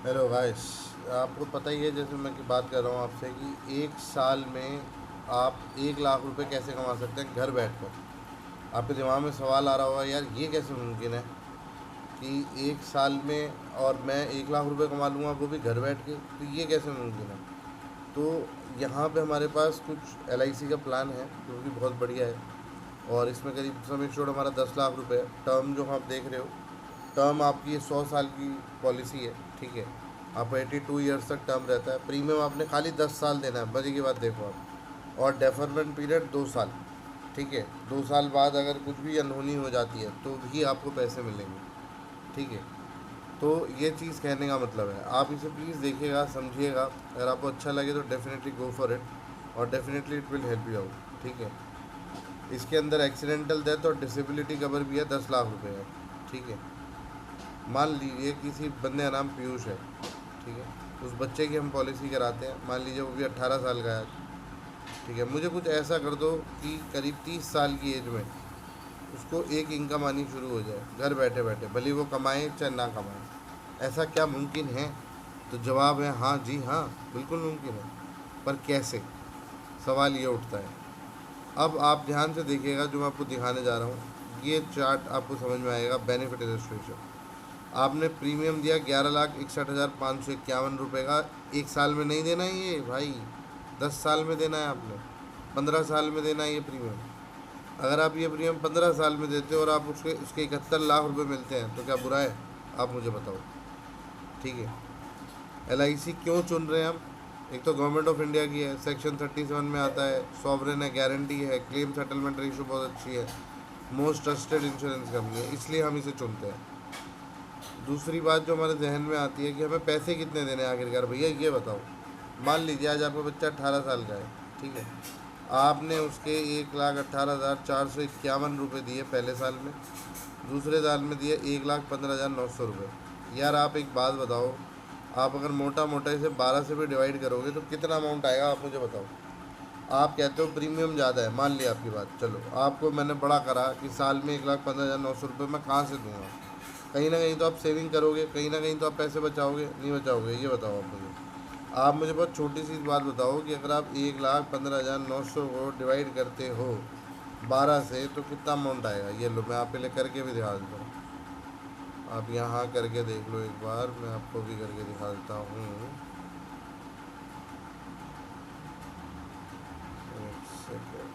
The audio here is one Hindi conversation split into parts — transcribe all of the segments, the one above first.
Hello guys. आपको पता ही है, जैसे मैं की बात कर रहा हूँ आपसे, कि एक साल में आप 1 लाख रुपए कैसे कमा सकते हैं घर बैठकर। आपके दिमाग में सवाल आ रहा होगा, यार ये कैसे मुमकिन है कि एक साल में और मैं 1 लाख रुपए कमा लूँगा, वो भी घर बैठ के। तो ये कैसे मुमकिन है? तो यहाँ पे हमारे पास कुछ LIC का प्लान है जो कि बहुत बढ़िया है। और इसमें करीब सम इंश्योर्ड हमारा 10 लाख रुपए है। टर्म जो आप देख रहे हो, टर्म आपकी ये 100 साल की पॉलिसी है। ठीक है, आपको 82 ईयर्स तक टर्म रहता है। प्रीमियम आपने खाली 10 साल देना है, मजे की बात देखो आप। और डेफरमेंट पीरियड 2 साल। ठीक है, 2 साल बाद अगर कुछ भी अनहोनी हो जाती है तो भी आपको पैसे मिलेंगे। ठीक है, तो ये चीज़ कहने का मतलब है, आप इसे प्लीज़ देखिएगा, समझिएगा। अगर आपको अच्छा लगे तो डेफिनेटली गो फॉर इट, और definitely it will help you out. ठीक है, इसके अंदर एक्सीडेंटल डेथ और डिसेबिलिटी कवर भी है, 10 लाख रुपए है। ठीक है, मान लीजिए किसी बंदे का नाम पीयूष है। ठीक है, उस बच्चे की हम पॉलिसी कराते हैं, मान लीजिए वो भी 18 साल का है। ठीक है, मुझे कुछ ऐसा कर दो कि करीब 30 साल की एज में उसको एक इनकम आनी शुरू हो जाए घर बैठे बैठे, भले वो कमाए चाहे ना कमाए। ऐसा क्या मुमकिन है? तो जवाब है हाँ जी हाँ, बिल्कुल मुमकिन है। पर कैसे, सवाल ये उठता है। अब आप ध्यान से देखिएगा, जो मैं आपको दिखाने जा रहा हूँ, ये चार्ट आपको समझ में आएगा। बेनिफिट इलस्ट्रेशन, आपने प्रीमियम दिया 11,61,551 रुपये का। एक साल में नहीं देना है ये भाई, 10 साल में देना है आपने, 15 साल में देना है ये प्रीमियम। अगर आप ये प्रीमियम 15 साल में देते हो और आप उसके उसके 71 लाख रुपए मिलते हैं, तो क्या बुरा है? आप मुझे बताओ। ठीक है, LIC क्यों चुन रहे हैं हम? एक तो गवर्नमेंट ऑफ इंडिया की है, सेक्शन 37 में आता है, सॉवरेन है, गारंटी है, क्लेम सेटलमेंट रेशियो बहुत अच्छी है, मोस्ट ट्रस्टेड इंश्योरेंस कंपनी है, इसलिए हम इसे चुनते हैं। दूसरी बात जो हमारे जहन में आती है कि हमें पैसे कितने देने हैं आखिरकार, भैया ये बताओ। मान लीजिए आज आपका बच्चा 18 साल का है। ठीक है, आपने उसके 1,18,451 रुपये दिए पहले साल में, दूसरे साल में दिए 1,15,900 रुपये। यार आप एक बात बताओ, आप अगर मोटा मोटा इसे 12 से भी डिवाइड करोगे तो कितना अमाउंट आएगा, आप मुझे बताओ। आप कहते हो प्रीमियम ज़्यादा है, मान लिया आपकी बात, चलो आपको मैंने बड़ा करा कि साल में 1,15,900 रुपये मैं कहाँ से दूंगा। कहीं ना कहीं तो आप सेविंग करोगे, कहीं ना कहीं तो आप पैसे बचाओगे, नहीं बचाओगे? ये बताओ आप मुझे। आप मुझे बहुत छोटी सी बात बताओ कि अगर आप 1,15,900 को डिवाइड करते हो 12 से तो कितना अमाउंट आएगा। ये लो, मैं आपके लिए करके भी दिखा देता हूँ। आप यहाँ करके देख लो एक बार, मैं आपको भी करके दिखा देता हूँ। एक सेकेंड।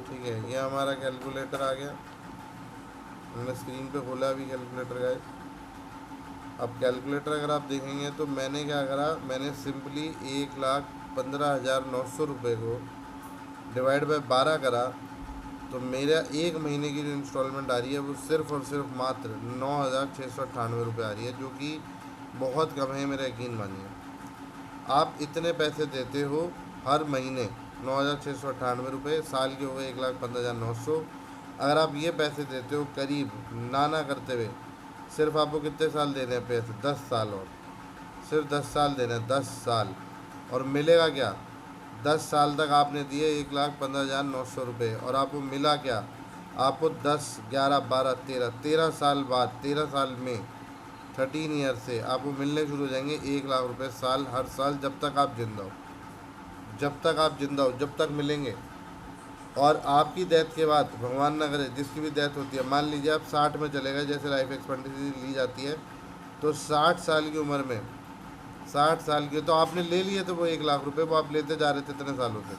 ठीक है, ये हमारा कैलकुलेटर आ गया। मैंने स्क्रीन पे खोला अभी कैलकुलेटर का। अब कैलकुलेटर अगर आप देखेंगे तो मैंने क्या करा, मैंने सिंपली 1,15,900 रुपये को डिवाइड बाय 12 करा। तो मेरा एक महीने की जो इंस्टॉलमेंट आ रही है वो सिर्फ और सिर्फ मात्र 9,698 रुपये आ रही है, जो कि बहुत कम है, मेरा यकीन मानिए। आप इतने पैसे देते हो हर महीने, 9,698 रुपये, साल के हो गए 1,15,900। अगर आप ये पैसे देते हो करीब ना करते हुए, सिर्फ आपको कितने साल देने हैं पैसे? 10 साल, और सिर्फ 10 साल देने हैं, 10 साल। और मिलेगा क्या? 10 साल तक आपने दिए 1,15,900 रुपये, और आपको मिला क्या? आपको 10, 11, 12, 13 साल बाद, 13 साल में, 13 ईयर से आपको मिलने शुरू हो जाएंगे 1 लाख रुपये साल, हर साल, जब तक आप जिंदा हो। जब तक आप जिंदा हो जब तक मिलेंगे। और आपकी डेथ के बाद, भगवान ना करे, जिसकी भी डेथ होती है, मान लीजिए आप 60 में चले गए, जैसे लाइफ एक्सपेक्टेंसी ली जाती है, तो 60 साल की उम्र में, 60 साल की तो आपने ले लिए थे वो 1 लाख रुपये, वो आप लेते जा रहे थे इतने सालों से।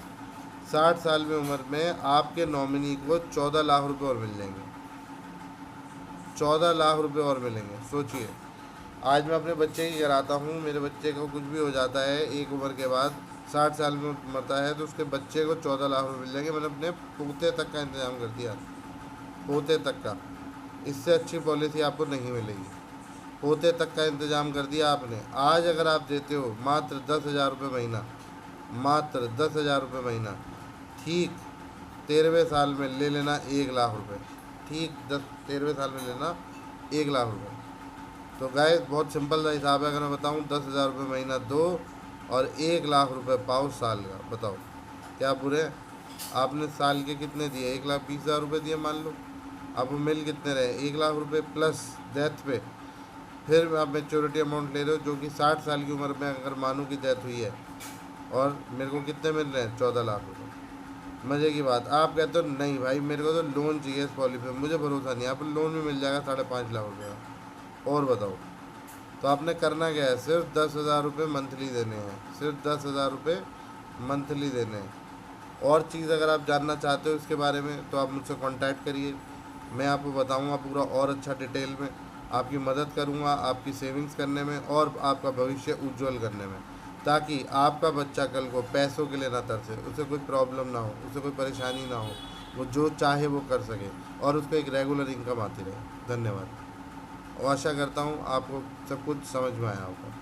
60 साल में उम्र में आपके नॉमिनी को 14 लाख रुपये और मिल जाएंगे। 14 लाख रुपये और मिलेंगे, सोचिए। आज मैं अपने बच्चे की कराता हूँ, मेरे बच्चे को कुछ भी हो जाता है एक उम्र के बाद, 60 साल में मरता है, तो उसके बच्चे को 14 लाख रुपये मिल जाएंगे। मैंने अपने पोते तक का इंतजाम कर दिया, पोते तक का। इससे अच्छी पॉलिसी आपको नहीं मिलेगी। पोते तक का इंतजाम कर दिया आपने। आज अगर आप देते हो मात्र 10,000 रुपये महीना, मात्र 10,000 रुपये महीना, ठीक 13वें साल में ले लेना 1 लाख रुपये। ठीक 13वें साल में लेना 1 लाख रुपये। तो गाइस बहुत सिंपल सा हिसाब है, अगर मैं बताऊँ 10,000 रुपये महीना दो और 1 लाख रुपये पाओ साल का, बताओ क्या बुरे हैं? आपने साल के कितने दिए, 1,20,000 रुपये दिए मान लो, आपको मिल कितने रहे, 1,00,000 रुपये प्लस डेथ पे। फिर आप मेच्योरिटी अमाउंट ले रहे हो जो कि 60 साल की उम्र में अगर मानूँ की डेथ हुई है, और मेरे को कितने मिल रहे हैं, 14 लाख रुपये। मज़े की बात, आप कहते हो नहीं भाई मेरे को तो लोन चाहिए इस पॉलिसी पे, मुझे भरोसा नहीं, आप लोन भी मिल जाएगा 5.5 लाख रुपये का। और बताओ, तो आपने करना क्या है, सिर्फ 10,000 रुपये मंथली देने हैं, सिर्फ 10,000 रुपये मंथली देने हैं। और चीज़ अगर आप जानना चाहते हो इसके बारे में तो आप मुझसे कांटेक्ट करिए, मैं आपको बताऊंगा पूरा और अच्छा डिटेल में, आपकी मदद करूंगा आपकी सेविंग्स करने में और आपका भविष्य उज्जवल करने में, ताकि आपका बच्चा कल को पैसों के लिए ना तरसे, उसे कोई प्रॉब्लम ना हो, उसे कोई परेशानी ना हो, वो जो चाहे वो कर सके और उसको एक रेगुलर इनकम आती रहे। धन्यवाद, और आशा करता हूँ आपको सब कुछ समझ में आया होगा।